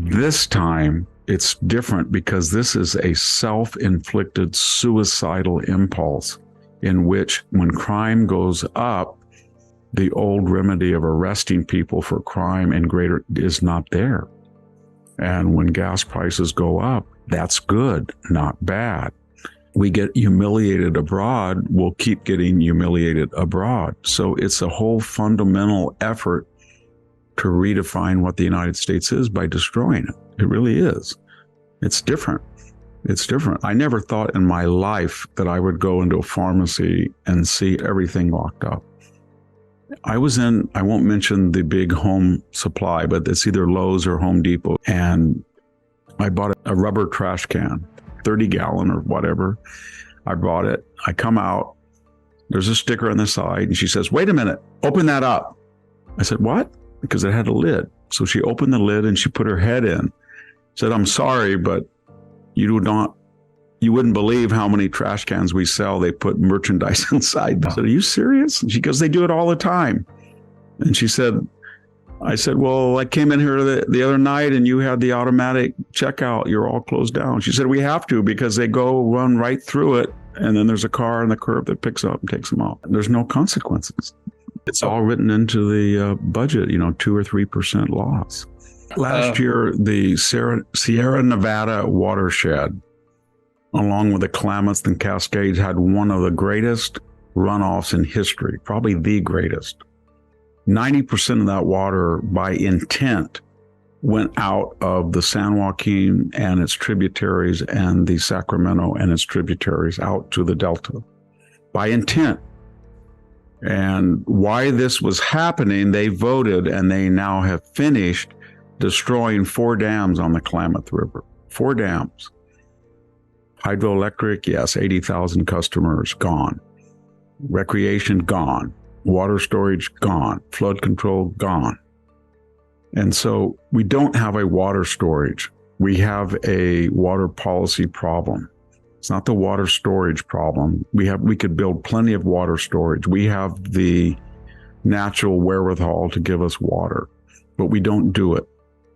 This time, it's different because this is a self-inflicted suicidal impulse in which, when crime goes up, the old remedy of arresting people for crime and greater is not there. And when gas prices go up, that's good, not bad. We get humiliated abroad, we'll keep getting humiliated abroad. So it's a whole fundamental effort to redefine what the United States is by destroying it. It really is. It's different. It's different. I never thought in my life that I would go into a pharmacy and see everything locked up. I won't mention the big home supply, but it's either Lowe's or Home Depot. And I bought a rubber trash can, 30-gallon or whatever. I bought it. I come out. There's a sticker on the side. And she says, "Wait a minute, open that up." I said, "What?" Because it had a lid. So she opened the lid and she put her head in. Said, "I'm sorry, but you wouldn't believe how many trash cans we sell. They put merchandise inside." I said, "Are you serious?" And she goes, "They do it all the time." And I said, "Well, I came in here the other night and you had the automatic checkout. You're all closed down." She said, "We have to because they run right through it. And then there's a car on the curb that picks up and takes them out. There's no consequences. It's all written into the budget, 2 or 3% loss." Last year, the Sierra Nevada watershed, along with the Klamath and Cascades, had one of the greatest runoffs in history, probably the greatest. 90% of that water, by intent, went out of the San Joaquin and its tributaries and the Sacramento and its tributaries out to the Delta, by intent. And why this was happening, they voted, and they now have finished destroying 4 dams on the Klamath River. 4 dams. Hydroelectric, yes, 80,000 customers, gone. Recreation, gone. Water storage, gone. Flood control, gone. And so we don't have a water storage. We have a water policy problem. It's not the water storage problem. We could build plenty of water storage. We have the natural wherewithal to give us water, but we don't do it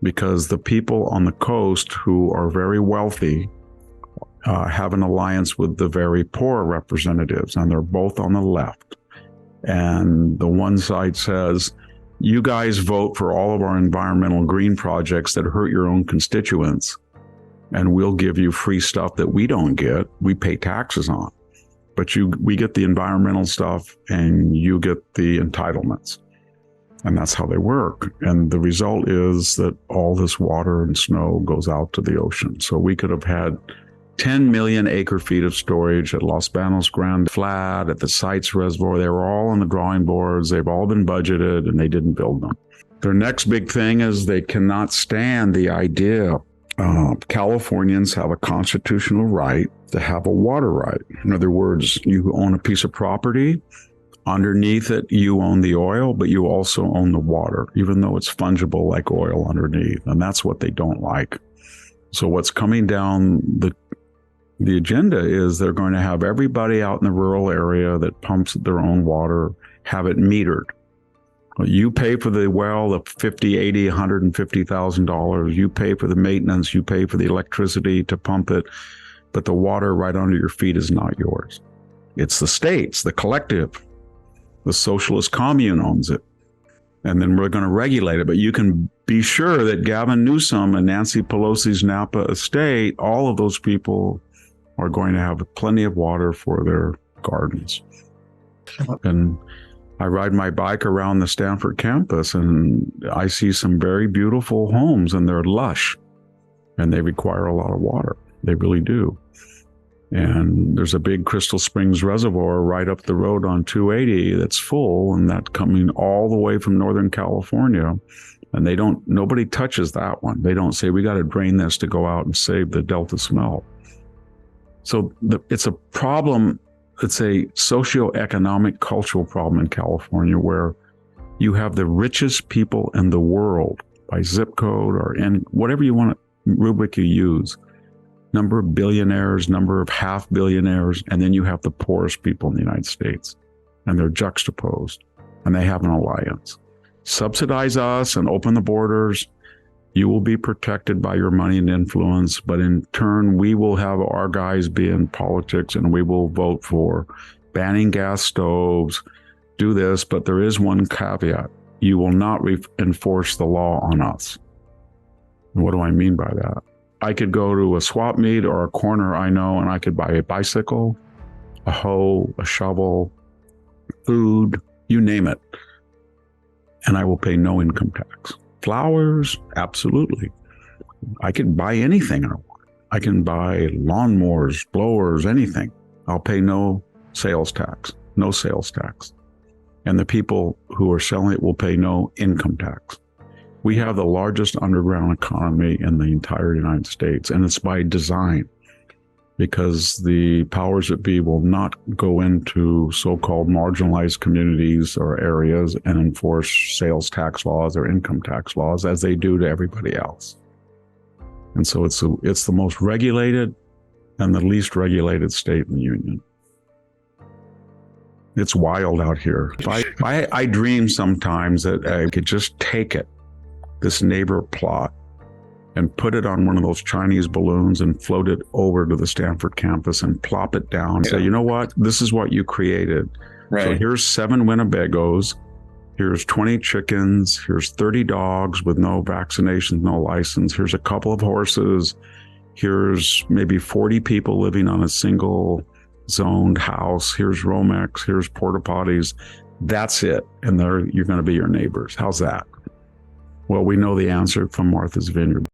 because the people on the coast who are very wealthy have an alliance with the very poor representatives, and they're both on the left. And the one side says, "You guys vote for all of our environmental green projects that hurt your own constituents, and we'll give you free stuff that we don't get. We pay taxes on, but we get the environmental stuff and you get the entitlements." And that's how they work. And the result is that all this water and snow goes out to the ocean. So we could have had 10 million acre feet of storage at Los Banos Grand Flat, at the Sites Reservoir. They were all on the drawing boards. They've all been budgeted, and they didn't build them. Their next big thing is they cannot stand the idea Californians have a constitutional right to have a water right. In other words, you own a piece of property. Underneath it, you own the oil, but you also own the water, even though it's fungible like oil underneath. And that's what they don't like. So what's coming down the agenda is they're going to have everybody out in the rural area that pumps their own water have it metered. You pay for the well, the $50,000, $80,000, $150,000. You pay for the maintenance. You pay for the electricity to pump it. But the water right under your feet is not yours. It's the state's, the collective. The socialist commune owns it. And then we're going to regulate it. But you can be sure that Gavin Newsom and Nancy Pelosi's Napa estate, all of those people are going to have plenty of water for their gardens. And I ride my bike around the Stanford campus and I see some very beautiful homes, and they're lush and they require a lot of water. They really do. And there's a big Crystal Springs reservoir right up the road on 280 that's full, and that's coming all the way from Northern California. And nobody touches that one. They don't say, we got to drain this to go out and save the Delta smelt. So it's a problem. It's a socioeconomic, cultural problem in California where you have the richest people in the world by zip code or whatever you want, rubric you use. Number of billionaires, number of half billionaires, and then you have the poorest people in the United States. And they're juxtaposed, and they have an alliance. Subsidize us and open the borders. You will be protected by your money and influence, but in turn, we will have our guys be in politics and we will vote for banning gas stoves, do this, but there is one caveat. You will not enforce the law on us. And what do I mean by that? I could go to a swap meet or a corner I know, and I could buy a bicycle, a hoe, a shovel, food, you name it, and I will pay no income tax. Flowers, absolutely. I can buy anything I want. I can buy lawnmowers, blowers, anything. I'll pay no sales tax, no sales tax. And the people who are selling it will pay no income tax. We have the largest underground economy in the entire United States, and it's by design, because the powers that be will not go into so-called marginalized communities or areas and enforce sales tax laws or income tax laws as they do to everybody else. And so it's the most regulated and the least regulated state in the union. It's wild out here. I dream sometimes that I could just take it, this neighbor plot, and put it on one of those Chinese balloons and float it over to the Stanford campus and plop it down and say, you know what, this is what you created. Right. So here's 7 Winnebagos, here's 20 chickens, here's 30 dogs with no vaccinations, no license, here's a couple of horses, here's maybe 40 people living on a single zoned house, here's Romex, here's porta potties. That's it. And you're going to be your neighbors. How's that? Well, we know the answer from Martha's Vineyard.